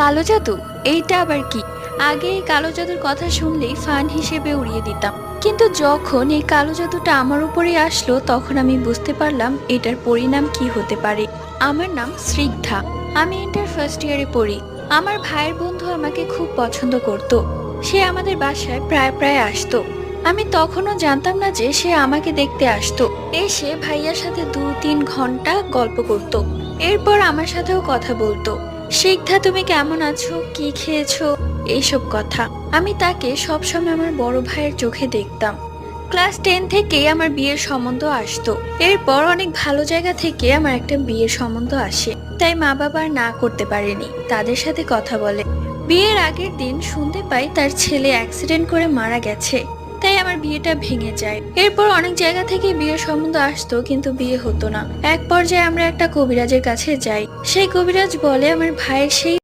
কালো জাদু? এইটা আবার কি? আগে এই কালো জাদুর কথা শুনলেই ফান হিসেবে উড়িয়ে দিতাম, কিন্তু যখন এই কালো জাদুটা আমার উপরে আসলো তখন আমি বুঝতে পারলাম এটার পরিণাম কি হতে পারে। আমার নাম স্নিগ্ধা। আমি ইন্টার ফার্স্ট ইয়ারে পড়ি। আমার ভাইয়ের বন্ধু আমাকে খুব পছন্দ করত। সে আমাদের বাসায় প্রায় প্রায় আসতো। আমি তখনও জানতাম না যে সে আমাকে দেখতে আসতো। এসে ভাইয়ার সাথে 2-3 ঘন্টা গল্প করত। এরপর আমার সাথেও কথা বলতো। শিক্ষা, তুমি কেমন আছো, কি খেয়েছো, এইসব কথা। আমি তাকে সবসময় আমার বড় ভাইয়ের চোখে দেখতাম। ক্লাস 10 থেকেই আমার বিয়ের সম্বন্ধ আসতো। এরপর অনেক ভালো জায়গা থেকে আমার একটা বিয়ের সম্বন্ধ আসে, তাই মা বাবা আর না করতে পারেনি, তাদের সাথে কথা বলে। বিয়ের আগের দিন শুনতে পাই তার ছেলে অ্যাক্সিডেন্ট করে মারা গেছে, তাই আমার বিয়েটা ভেঙে যায়। এরপর অনেক জায়গা থেকে বিয়ের সম্বন্ধ আসতো, কিন্তু বিয়ে হতো না। এক পর্যায়ে আমরা একটা কবিরাজের কাছে যাই। সেই কবিরাজ বলে আমার ভাইয়ের সেই